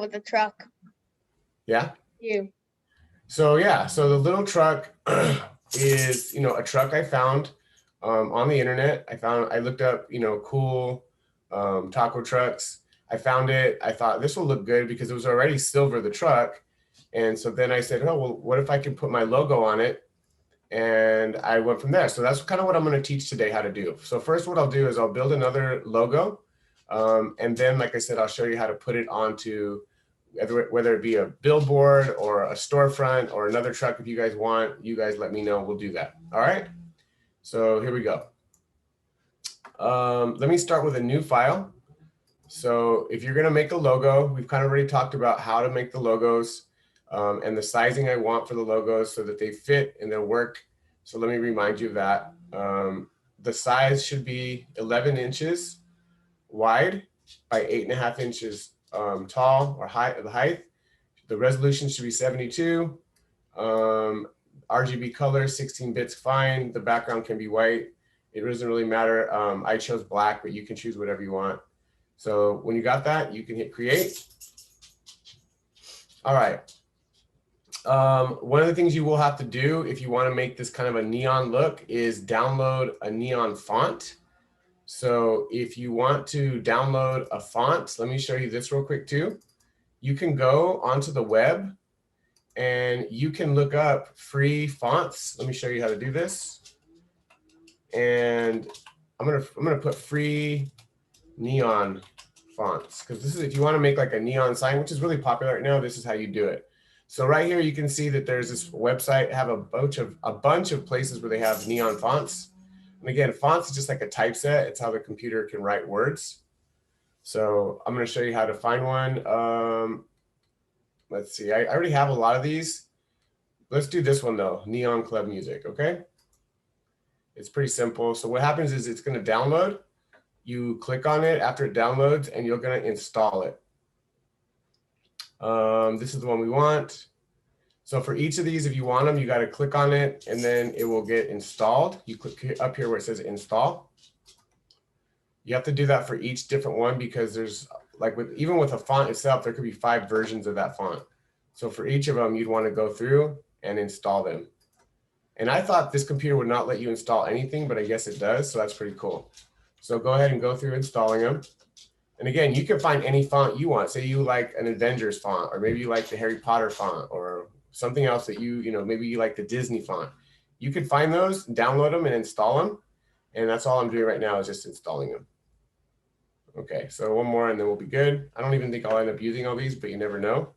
with the truck. Yeah. You. So yeah, so the little truck is, a truck I found on the internet. I looked up, cool taco trucks. I found it. I thought this will look good because it was already silver, the truck. And so then I said, oh, well, what if I can put my logo on it? And I went from there. So that's kind of what I'm going to teach today how to do. So first, what I'll do is I'll build another logo. And then, like I said, I'll show you how to put it onto whether it be a billboard or a storefront or another truck. If you guys want, you guys let me know. We'll do that. All right. So here we go. Let me start with a new file. So if you're going to make a logo, we've kind of already talked about how to make the logos and the sizing I want for the logos so that they fit and they'll work. So let me remind you of that. The size should be 11 inches wide by 8.5 inches tall or the height. The resolution should be 72. RGB color, 16 bits fine. The background can be white. It doesn't really matter. I chose black, but you can choose whatever you want. So when you got that, you can hit create. All right. One of the things you will have to do if you want to make this kind of a neon look is download a neon font. So if you want to download a font, let me show you this real quick too. You can go onto the web and you can look up free fonts. Let me show you how to do this. And I'm gonna put free neon fonts because this is if you want to make like a neon sign, which is really popular right now. This is how you do it. So right here you can see that there's this website have a bunch of places where they have neon fonts. And again, fonts is just like a typeset. It's how the computer can write words. So I'm going to show you how to find one. Let's see. I already have a lot of these. Let's do this one though. Neon Club Music. Okay. It's pretty simple. So what happens is it's going to download. You click on it after it downloads and you're going to install it. This is the one we want. So for each of these, if you want them, you got to click on it and then it will get installed. You click up here where it says install. You have to do that for each different one because there's like even with a font itself, there could be 5 versions of that font. So for each of them, you'd want to go through and install them. And I thought this computer would not let you install anything, but I guess it does. So that's pretty cool. So go ahead and go through installing them. And again, you can find any font you want. Say you like an Avengers font, or maybe you like the Harry Potter font, or something else that maybe you like the Disney font. You can find those, download them, and install them. And that's all I'm doing right now is just installing them. Okay, so one more and then we'll be good. I don't even think I'll end up using all these, but you never know.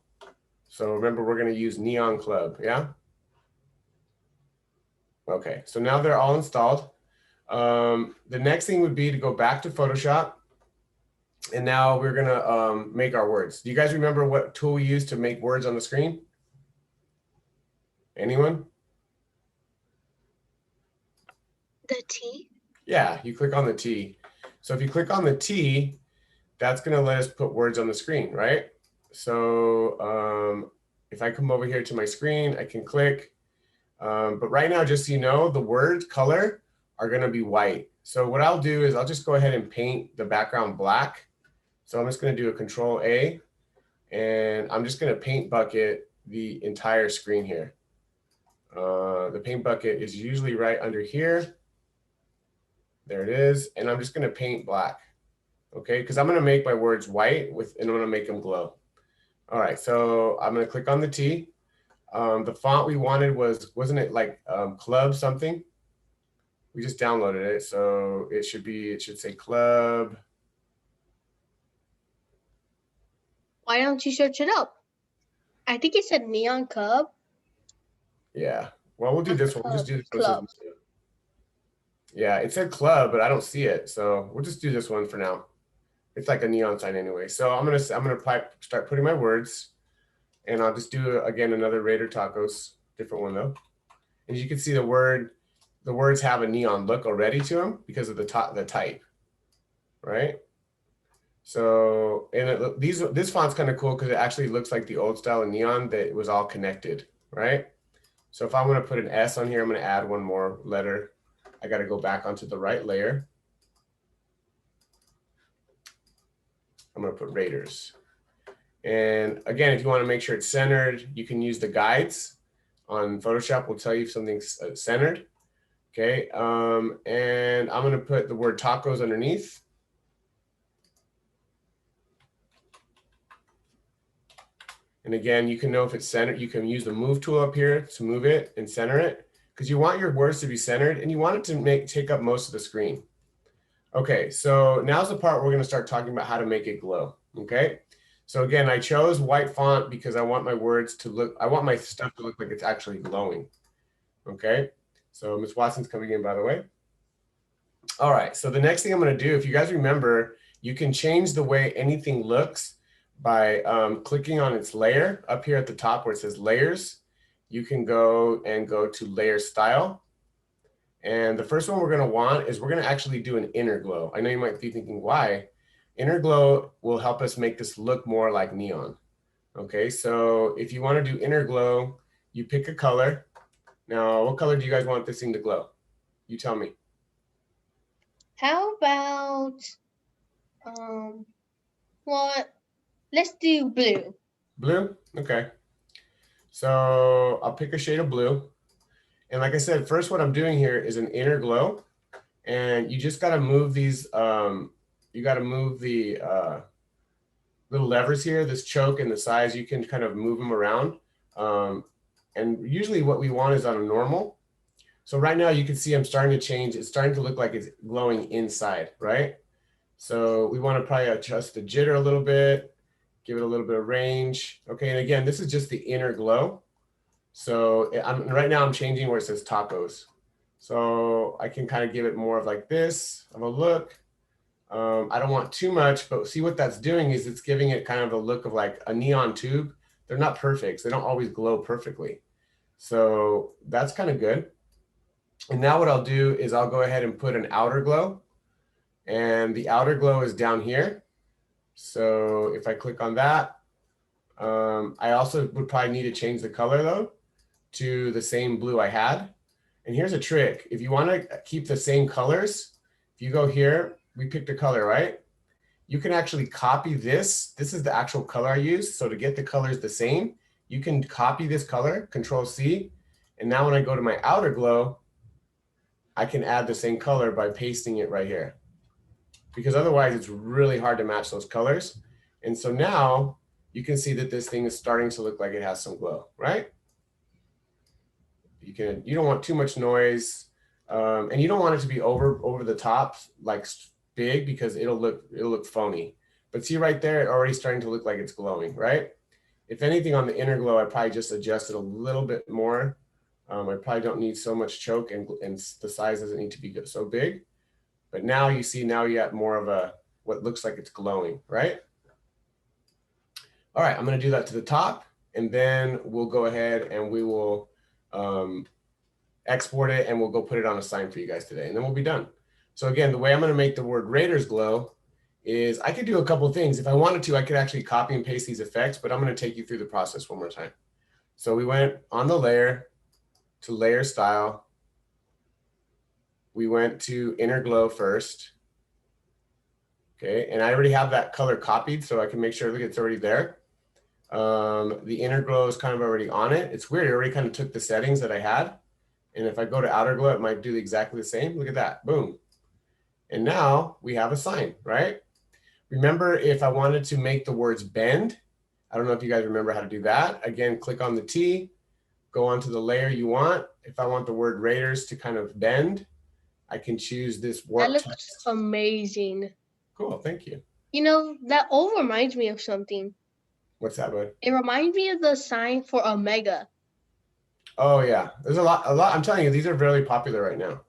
So remember, we're going to use Neon Club, yeah? Okay, so now they're all installed. The next thing would be to go back to Photoshop. And now we're gonna make our words. Do you guys remember what tool we used to make words on the screen? Anyone? The T? Yeah, you click on the T. So if you click on the T, that's gonna let us put words on the screen, right? So if I come over here to my screen, I can click. But right now, just so you know, the word color are gonna be white. So what I'll do is I'll just go ahead and paint the background black. So I'm just going to do a Control A, and I'm just going to paint bucket the entire screen here. The paint bucket is usually right under here. There it is. And I'm just going to paint black. Okay, because I'm going to make my words white and I'm going to make them glow. All right, so I'm going to click on the T. The font we wanted wasn't it like club something? We just downloaded it. So it should say club. Why don't you search it up? I think it said Neon Cub. Yeah. Well, we'll do this one. We'll just do this Club. one. Yeah, it said club, but I don't see it. So we'll just do this one for now. It's like a neon sign anyway. So I'm gonna start putting my words, and I'll just do again another Raider Tacos, different one though. As you can see, the words have a neon look already to them because of the type, right? So and this font's kind of cool because it actually looks like the old style of neon that it was all connected, right? So if I want to put an S on here, I'm going to add one more letter. I got to go back onto the right layer. I'm going to put Raiders. And again, if you want to make sure it's centered, you can use the guides on Photoshop. Will tell you if something's centered. Okay, and I'm going to put the word tacos underneath. And again, you can know if it's centered. You can use the move tool up here to move it and center it, because you want your words to be centered and you want it to take up most of the screen. Okay, so now's the part we're going to start talking about how to make it glow. Okay, so again, I chose white font because I want my words to look, I want my stuff to look like it's actually glowing. Okay, so Ms. Watson's coming in, by the way. All right, so the next thing I'm going to do, if you guys remember, you can change the way anything looks by clicking on its layer up here at the top where it says layers. You can go to layer style. And the first one we're going to want is we're going to actually do an inner glow. I know you might be thinking, why? Inner glow will help us make this look more like neon. Okay, so if you want to do inner glow, you pick a color. Now, what color do you guys want this thing to glow? You tell me. How about what? Let's do blue. Blue? Okay. So I'll pick a shade of blue. And like I said, first what I'm doing here is an inner glow. And you just got to move these, you got to move the little levers here, this choke and the size, you can kind of move them around. And usually what we want is on a normal. So right now you can see I'm starting to change. It's starting to look like it's glowing inside, right? So we want to probably adjust the jitter a little bit, give it a little bit of range. Okay, and again, this is just the inner glow. So right now I'm changing where it says tacos. So I can kind of give it more of like this of a look. I don't want too much, but see what that's doing is it's giving it kind of a look of like a neon tube. They're not perfect. So they don't always glow perfectly. So that's kind of good. And now what I'll do is I'll go ahead and put an outer glow. And the outer glow is down here. So if I click on that, I also would probably need to change the color though to the same blue I had. And here's a trick. If you want to keep the same colors, if you go here, we picked a color, right? You can actually copy this. This is the actual color I used. So to get the colors the same, you can copy this color, Control C. And now when I go to my outer glow, I can add the same color by pasting it right here. Because otherwise it's really hard to match those colors. And so now you can see that this thing is starting to look like it has some glow, right? You don't want too much noise, and you don't want it to be over the top, like big, because it'll look phony. But see right there, it already starting to look like it's glowing, right? If anything on the inner glow, I probably just adjust it a little bit more. I probably don't need so much choke, and the size doesn't need to be so big. But now you see, now you got more of a what looks like it's glowing, right? All right, I'm going to do that to the top, and then we'll go ahead and we will export it, and we'll go put it on a sign for you guys today, and then we'll be done. So again, the way I'm going to make the word Raiders glow is I could do a couple of things. If I wanted to, I could actually copy and paste these effects, but I'm going to take you through the process one more time. So we went on the layer to layer style. We went to inner glow first. Okay, and I already have that color copied, so I can make sure it's already there. The inner glow is kind of already on it. It's weird, it already kind of took the settings that I had. And if I go to outer glow, it might do exactly the same. Look at that, boom. And now we have a sign, right? Remember, if I wanted to make the words bend, I don't know if you guys remember how to do that. Again, click on the T, go onto the layer you want. If I want the word Raiders to kind of bend, I can choose this warp That text. looks amazing. Cool, thank you. You know, that all reminds me of something. What's that, bud? It reminds me of the sign for Omega. Oh yeah, there's a lot. I'm telling you, these are really popular right now.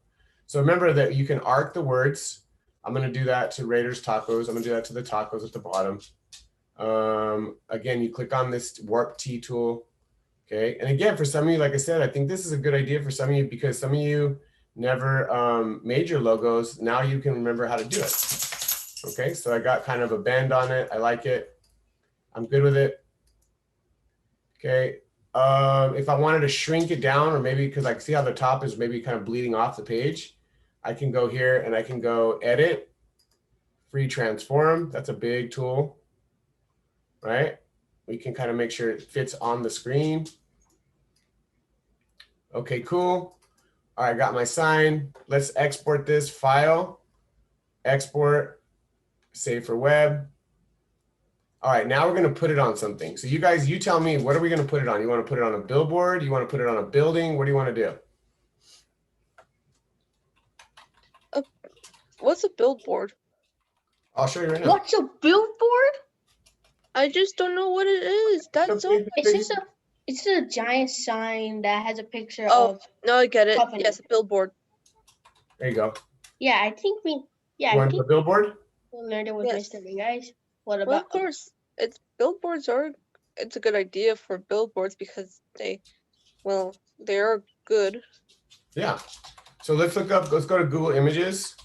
So remember that you can arc the words. I'm going to do that to Raiders Tacos. I'm going to do that to the tacos at the bottom. Again, you click on this warp T tool. Okay. And again, for some of you, like I said, I think this is a good idea for some of you because some of you never made your logos. Now you can remember how to do it. Okay. So I got kind of a bend on it. I like it. I'm good with it. Okay. If I wanted to shrink it down, or maybe because I can see how the top is maybe kind of bleeding off the page, I can go here and I can go edit, free transform. That's a big tool, right? we can kind of make sure it fits on the screen. Okay, cool. All right, I got my sign. Let's export this file, export, save for web. All right, now we're gonna put it on something. So you guys, you tell me, what are we gonna put it on? You wanna put it on a billboard? You wanna put it on a building? What do you wanna do? What's a billboard? I'll show you right now. What's a billboard? I just don't know what it is. That's so. It's just a giant sign that has a picture Oh, of. no, I get it. company. Yes, a billboard. There you go. Yeah, I think we. Yeah, You I want think a billboard? we learned it with Yes. Mr. Lee, guys. What Well, about? of course, billboards are. It's a good idea for billboards because they are good. Yeah. So let's look up, let's go to Google Images.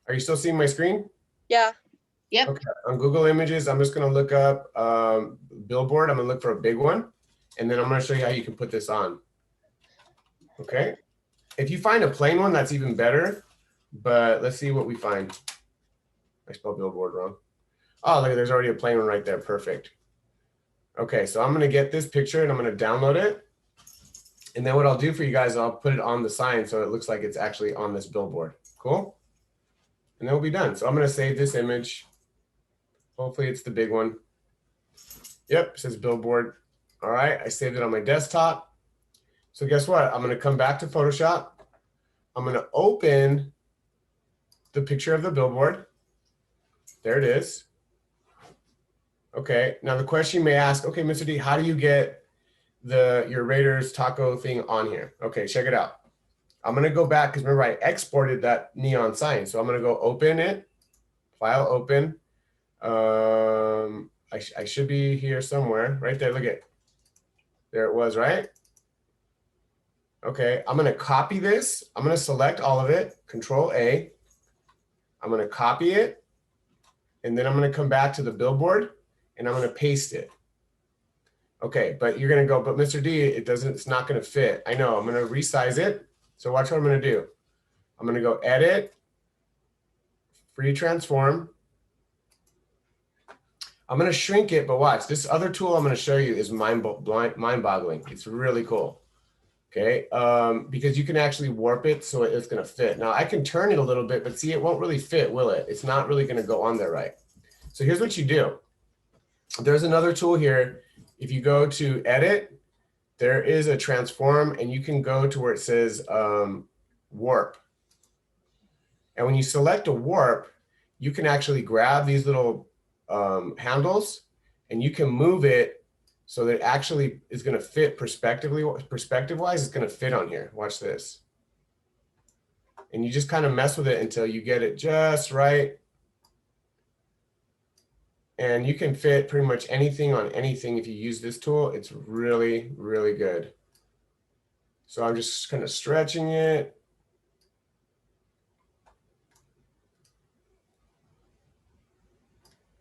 Are you still seeing my screen? Yeah. Yep. Okay. On Google Images, I'm just going to look up billboard. I'm going to look for a big one. And then I'm going to show you how you can put this on. Okay. If you find a plain one, that's even better. But let's see what we find. I spelled billboard wrong. Oh, look, there's already a plain one right there. Perfect. Okay, so I'm going to get this picture and I'm going to download it. And then what I'll do for you guys, I'll put it on the sign so it looks like it's actually on this billboard. Cool? And then we'll be done. So I'm going to save this image. Hopefully it's the big one. Yep, it says billboard. All right, I saved it on my desktop. So guess what? I'm going to come back to Photoshop. I'm going to open the picture of the billboard. There it is. Okay, now the question you may ask, okay, Mr. D, how do you get your Raiders taco thing on here? Okay, check it out. I'm going to go back because remember I exported that neon sign. So I'm going to go open it, file open. I should be here somewhere right there. Look at, there it was, right? Okay, I'm going to copy this. I'm going to select all of it, Control A. I'm going to copy it. And then I'm going to come back to the billboard and I'm going to paste it. Okay, but you're going to go, but Mr. D, it's not going to fit. I know, I'm going to resize it. So watch what I'm going to do. I'm going to go edit, free transform. I'm going to shrink it, but watch. This other tool I'm going to show you is mind-boggling. It's really cool. Okay, because you can actually warp it so it's going to fit. Now I can turn it a little bit, but see, it won't really fit, will it? It's not really going to go on there right. So here's what you do. There's another tool here. If you go to edit, there is a transform and you can go to where it says warp. And when you select a warp, you can actually grab these little handles and you can move it so that it actually is going to fit perspective-wise, it's going to fit on here. Watch this. And you just kind of mess with it until you get it just right. And you can fit pretty much anything on anything if you use this tool. It's really, really good. So I'm just kind of stretching it.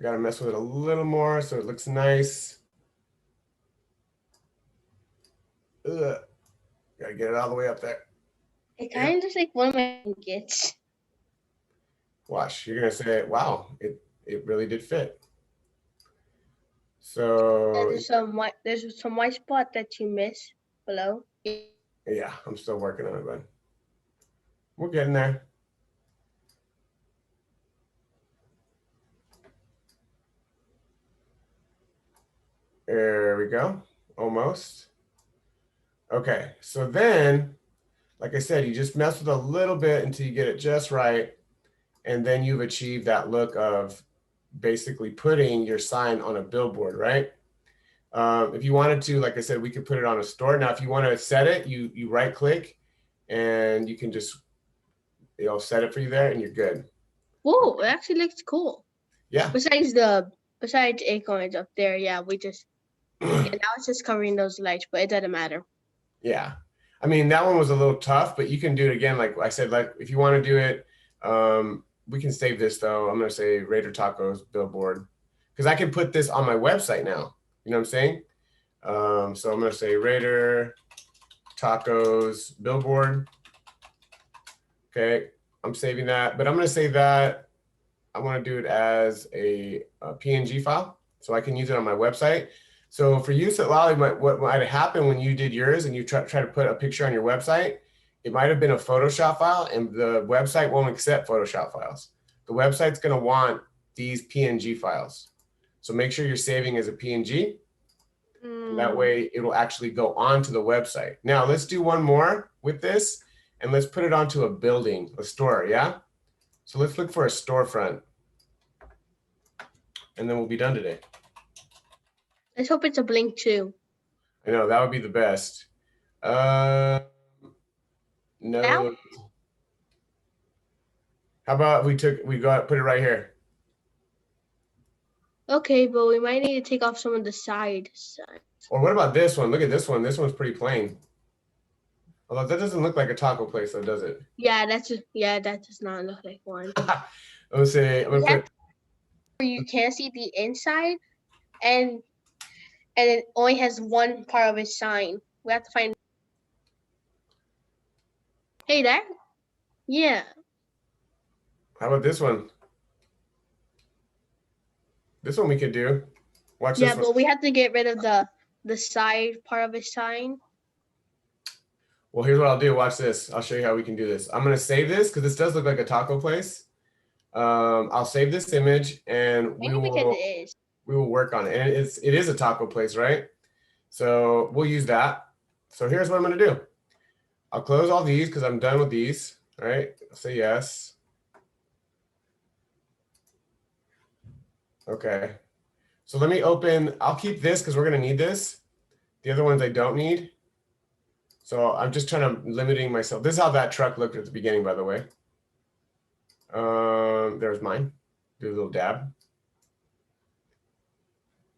Got to mess with it a little more so it looks nice. Ugh. Got to get it all the way up there. It kind of looks like one of my gets. Watch, you're going to say, wow, it really did fit. So There's some white spot that you miss below. yeah, I'm still working on it, bud. We're getting there. There we go, almost. Okay, so then, like I said, you just mess with a little bit until you get it just right. And then you've achieved that look of basically putting your sign on a billboard, right? If you wanted to, like I said, we could put it on a store. Now, if you want to set it, you right click and you can just, set it for you there and you're good. Whoa, it actually looks cool. Yeah. Besides acorns up there, yeah, we just, now it's just covering those lights, but it doesn't matter. Yeah. I mean, that one was a little tough, but you can do it again. Like I said, like if you want to do it, we can save this though. I'm going to say Raider Tacos billboard because I can put this on my website now. You know what I'm saying? So I'm going to say Raider Tacos billboard. Okay. I'm saving that, but I'm going to save that. I want to do it as a PNG file so I can use it on my website. So for you, Lolly, what might have happened when you did yours and you try to put a picture on your website, it might have been a Photoshop file and the website won't accept Photoshop files. The website's going to want these PNG files. So make sure you're saving as a PNG. And that way it'll actually go onto the website. Now let's do one more with this and let's put it onto a building, a store, yeah? So let's look for a storefront and then we'll be done today. Let's hope it's a blink too. I know, that would be the best. No. Now? How about we put it right here. Okay, but we might need to take off some of the sides. Or what about this one? Look at this one. This one's pretty plain. Although that doesn't look like a taco place, though, does it? Yeah, that does not look like one. I'm gonna put. Where you can't see the inside, and it only has one part of its sign. We have to find. Hey, that. Yeah. How about this one? This one we could do. Watch Yeah, this one. but we have to get rid of the side part of its sign. Well, here's what I'll do. Watch this. I'll show you how we can do this. I'm gonna save this because this does look like a taco place. I'll save this image and we will work on it. And it is a taco place, right? So we'll use that. So here's what I'm gonna do. I'll close all these because I'm done with these. All right. I'll say yes. Okay. So let me open. I'll keep this because we're gonna need this. The other ones I don't need. So I'm just limiting myself. This is how that truck looked at the beginning, by the way. There's mine. Do a little dab.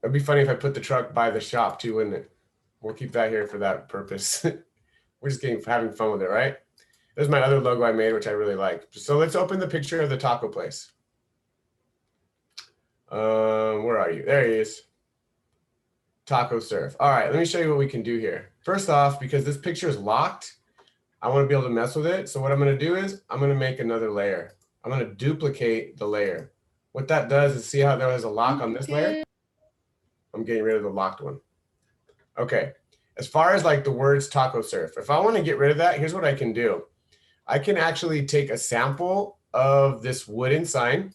It'd be funny if I put the truck by the shop too, wouldn't it? We'll keep that here for that purpose. We're just having fun with it, right? There's my other logo I made, which I really like. So let's open the picture of the taco place. Where are you? There he is. Taco Surf. All right, let me show you what we can do here. First off, because this picture is locked, I want to be able to mess with it. So what I'm going to do is I'm going to make another layer. I'm going to duplicate the layer. What that does is see how there has a lock on this layer? I'm getting rid of the locked one. Okay. As far as like the words Taco Surf, if I want to get rid of that, here's what I can do. I can actually take a sample of this wooden sign.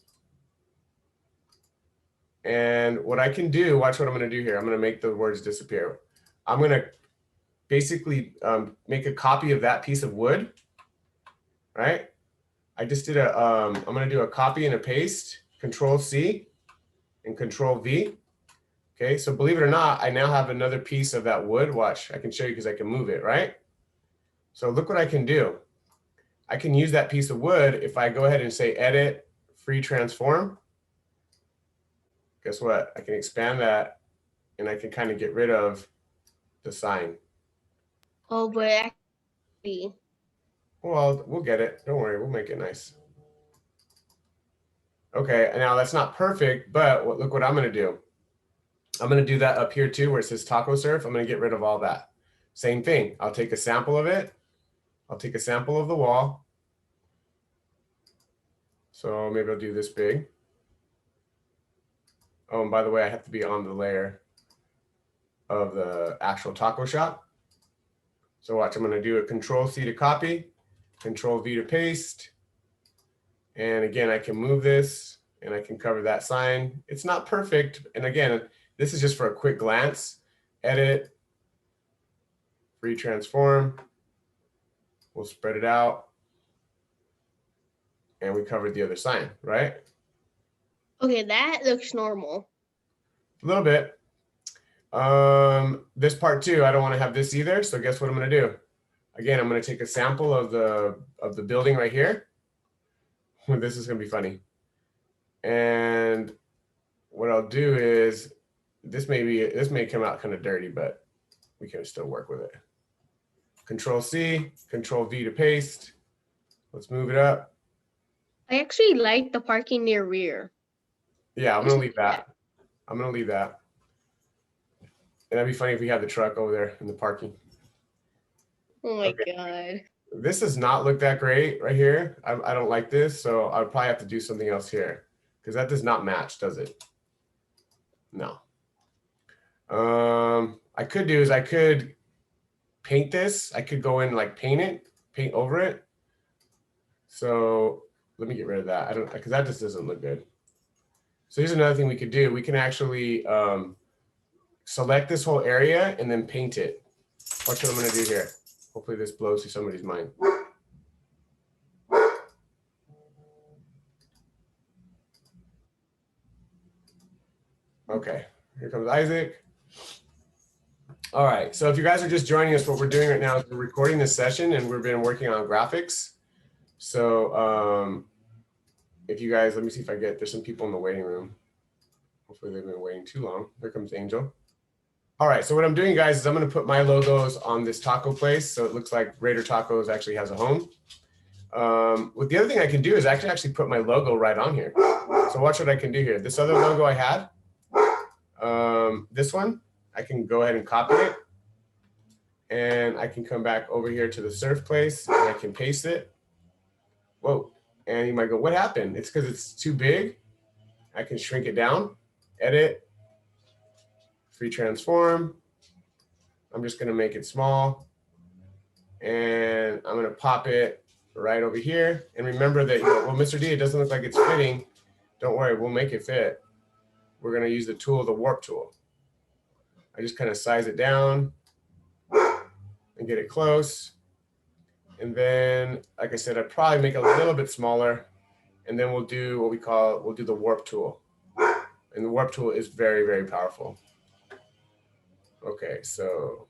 And what I can do, watch what I'm going to do here. I'm going to make the words disappear. I'm going to basically make a copy of that piece of wood, right? I just did I'm going to do a copy and a paste, Control C and Control V. Okay, so believe it or not, I now have another piece of that wood. Watch, I can show you because I can move it, right? So look what I can do. I can use that piece of wood if I go ahead and say Edit, Free Transform. Guess what? I can expand that and I can kind of get rid of the sign. Oh, but actually. Well, we'll get it. Don't worry, we'll make it nice. Okay, now that's not perfect, but look what I'm going to do. I'm going to do that up here too, where it says Taco Surf. I'm going to get rid of all that. Same thing. I'll take a sample of it. I'll take a sample of the wall. So maybe I'll do this big. Oh, and by the way, I have to be on the layer of the actual taco shop. So watch, I'm going to do a Control C to copy, Control V to paste. And again, I can move this and I can cover that sign. It's not perfect. And again, this is just for a quick glance. Edit, Free Transform. We'll spread it out. And we covered the other sign, right? Okay, that looks normal. A little bit. This part too, I don't want to have this either. So guess what I'm going to do? Again, I'm going to take a sample of the building right here. This is going to be funny. And what I'll do is this may come out kind of dirty, but we can still work with it. Control C, Control V to paste. Let's move it up. I actually like the parking near rear. Yeah, I'm going to leave that. I'm going to leave that. And that'd be funny if we had the truck over there in the parking. Oh my God. This does not look that great right here. I don't like this, so I'll probably have to do something else here because that does not match, does it? No. I could do is I could paint this. I could go in like paint over it. So let me get rid of that. I don't, because that just doesn't look good. So here's another thing we could do. We can actually select this whole area and then paint it. Watch what I'm going to do here. Hopefully this blows through somebody's mind. Okay, here comes Isaac. All right, so if you guys are just joining us, what we're doing right now is we're recording this session and we've been working on graphics. So if you guys, let me see if I get, there's some people in the waiting room. Hopefully they've been waiting too long. Here comes Angel. All right, so what I'm doing, guys, is I'm going to put my logos on this taco place. So it looks like Raider Tacos actually has a home. What the other thing I can do is I can actually put my logo right on here. So watch what I can do here. This other logo I had, this one, I can go ahead and copy it. And I can come back over here to the surf place and I can paste it. Whoa, and you might go, what happened? It's because it's too big. I can shrink it down, edit, free transform. I'm just gonna make it small. And I'm gonna pop it right over here. And remember that, well, Mr. D, it doesn't look like it's fitting. Don't worry, we'll make it fit. We're gonna use the tool, the warp tool. I just kind of size it down and get it close. And then, like I said, I'd probably make it a little bit smaller. And then we'll do what we call, we'll do the warp tool. And the warp tool is very, very powerful. Okay, so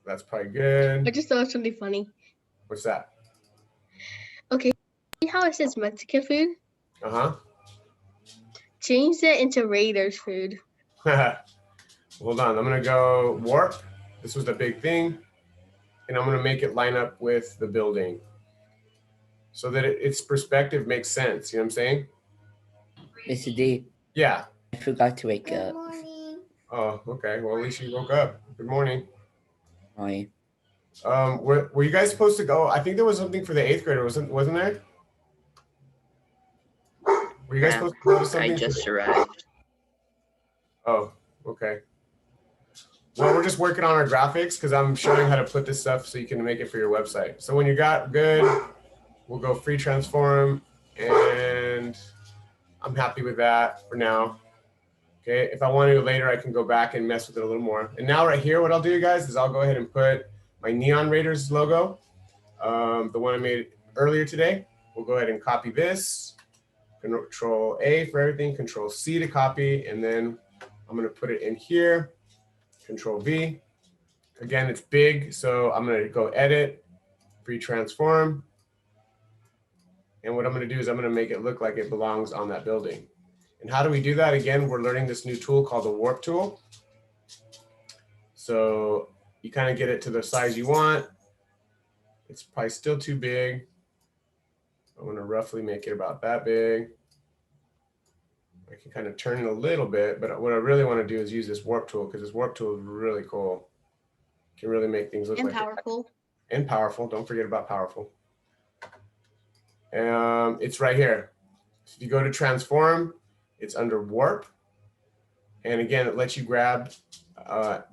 that's probably good. I just thought it was really funny. What's that? Okay, see how it says Mexican food? Uh-huh. Change that into Raiders food. Hold on, I'm gonna go warp. This was the big thing. And I'm gonna make it line up with the building so that its perspective makes sense. You know what I'm saying? Mr. D, Yeah. I forgot to wake up. Oh, okay. Well, at least you woke up. Good morning. Hi. Were you guys supposed to go? I think there was something for the 8th grader, wasn't there? Were you guys supposed to go to something? I just arrived. Oh, okay. Well, we're just working on our graphics because I'm showing how to put this stuff so you can make it for your website. So when you got good, we'll go free transform, and I'm happy with that for now. Okay, if I want to later, I can go back and mess with it a little more. And now right here, what I'll do, guys, is I'll go ahead and put my Neon Raiders logo, the one I made earlier today. We'll go ahead and copy this, Control A for everything, Control C to copy, and then I'm gonna put it in here, Control V. Again, it's big, so I'm gonna go edit, free transform. And what I'm gonna do is I'm gonna make it look like it belongs on that building. And how do we do that? Again, we're learning this new tool called the warp tool. So you kind of get it to the size you want. It's probably still too big. I'm gonna roughly make it about that big. I can kind of turn it a little bit, but what I really want to do is use this warp tool because this warp tool is really cool. It can really make things look And like powerful. and powerful. Don't forget about powerful. It's right here. So if you go to transform, it's under warp. And again, it lets you grab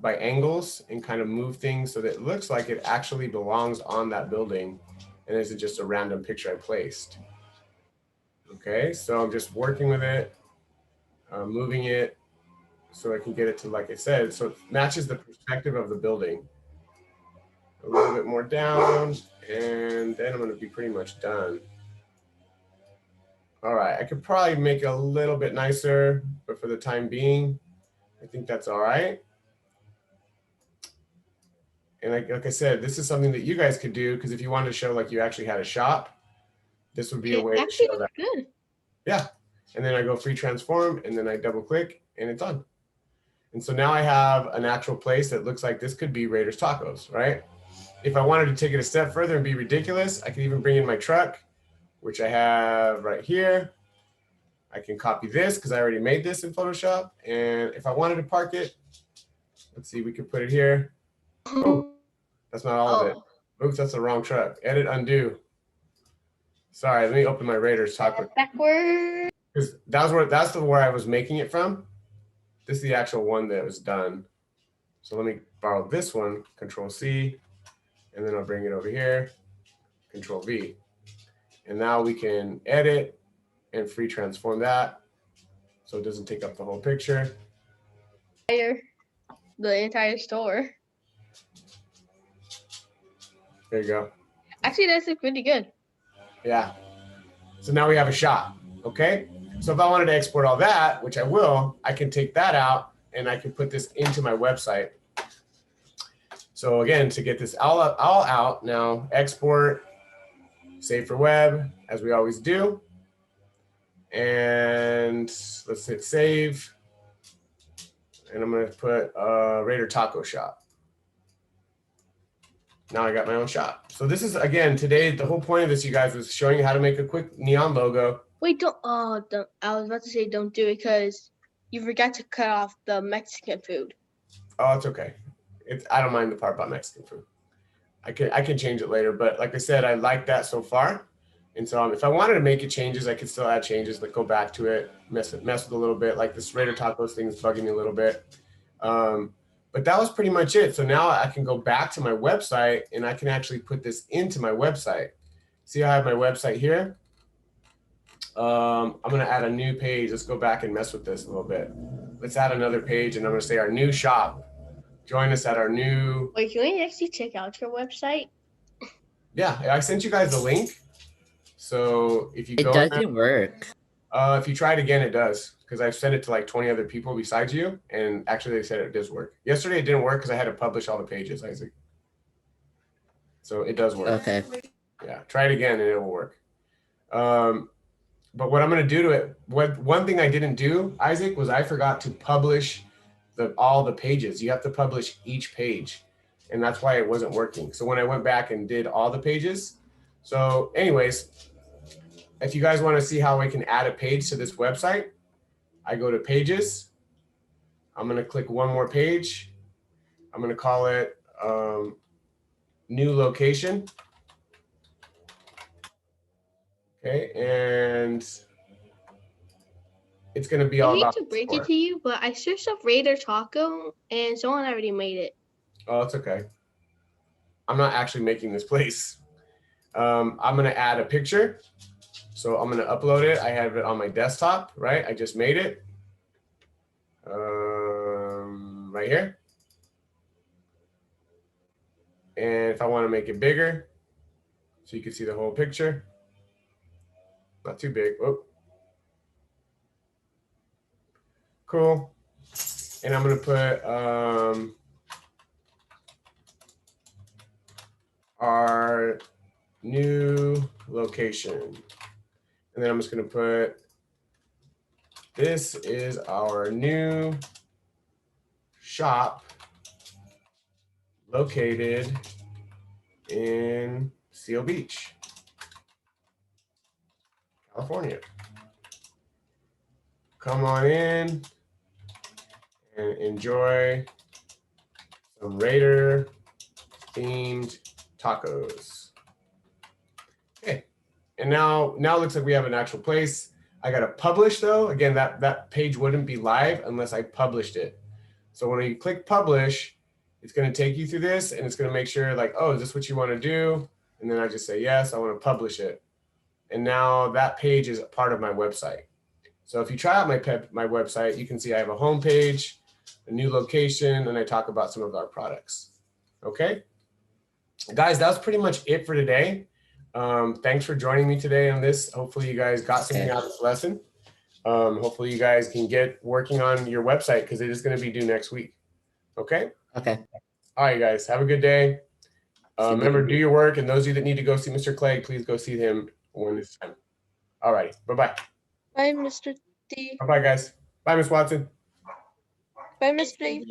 by angles and kind of move things so that it looks like it actually belongs on that building and isn't just a random picture I placed. Okay, so I'm just working with it, moving it so I can get it to, like I said, so it matches the perspective of the building. A little bit more down, and then I'm going to be pretty much done. All right, I could probably make it a little bit nicer, but for the time being, I think that's all right. And like I said, this is something that you guys could do because if you wanted to show like you actually had a shop, this would be a way to Actually, show that. good. Yeah, and then I go free transform and then I double click and it's on. And so now I have an actual place that looks like this could be Raiders Tacos, right? If I wanted to take it a step further and be ridiculous, I could even bring in my truck, which I have right here. I can copy this because I already made this in Photoshop. And if I wanted to park it, let's see, we could put it here. Oh, that's not all of it. Oops, that's the wrong truck. Edit, undo. Sorry, let me open my Raiders Taco. Backward. Because that's where I was making it from. This is the actual one that was done. So let me borrow this one, Control C, and then I'll bring it over here, Control V. And now we can edit and free transform that so it doesn't take up the whole picture. The entire store. There you go. Actually, that's pretty good. Yeah. So now we have a shop. Okay. So if I wanted to export all that, which I will, I can take that out and I can put this into my website. So again, to get this all out now, export, save for web, as we always do. And let's hit save. And I'm going to put Raider Taco Shop. Now I got my own shop. So this is, again, today, the whole point of this, you guys, was showing you how to make a quick neon logo. Wait, don't. Oh, don't. I was about to say don't do it because you forgot to cut off the Mexican food. Oh, it's okay. I don't mind the part about Mexican food. I can change it later, but like I said, I like that so far. And so if I wanted to make it changes, I could still add changes, like go back to it, mess with a little bit. Like this Raider Tacos thing is bugging me a little bit. But that was pretty much it. So now I can go back to my website and I can actually put this into my website. See, I have my website here. I'm going to add a new page. Let's go back and mess with this a little bit. Let's add another page and I'm going to say our new shop. Join us at our new. Wait, can we actually check out your website? Yeah, I sent you guys the link. So if you It go, doesn't work. if you try it again, it does. Because I've sent it to like 20 other people besides you. And actually they said it does work. Yesterday it didn't work because I had to publish all the pages, Isaac. So it does work. Okay. Yeah, try it again and it will work. But what I'm going to do to it, one thing I didn't do, Isaac, was I forgot to publish all the pages. You have to publish each page. And that's why it wasn't working. So when I went back and did all the pages. So anyways, if you guys want to see how I can add a page to this website, I go to pages. I'm going to click one more page. I'm going to call it new location. Okay, and it's going to be all I hate about. to break it to you, but I searched up Raider Taco and someone already made it. Oh, it's okay. I'm not actually making this place. I'm going to add a picture. So I'm going to upload it. I have it on my desktop, right? I just made it right here. And if I want to make it bigger, so you can see the whole picture. Not too big. Oh. Cool. And I'm going to put our new location. And then I'm just going to put, this is our new shop located in Seal Beach, California. Come on in and enjoy some Raider themed tacos. Okay. And now it looks like we have an actual place. I got to publish though. Again, that page wouldn't be live unless I published it. So when you click publish, it's going to take you through this and it's going to make sure like, oh, is this what you want to do? And then I just say, yes, I want to publish it. And now that page is a part of my website. So if you try out my website, you can see I have a home page, a new location, and I talk about some of our products. Okay. Guys, that was pretty much it for today. Thanks for joining me today on this. Hopefully you guys got something out of this lesson. Hopefully you guys can get working on your website because it is going to be due next week. Okay? Okay. All right, guys. Have a good day. Remember, do your work. And those of you that need to go see Mr. Clegg, please go see him when it's time. All righty. Bye-bye. Bye, Mr. D. Bye-bye, guys. Bye, Miss Watson. Bye, Mr. D.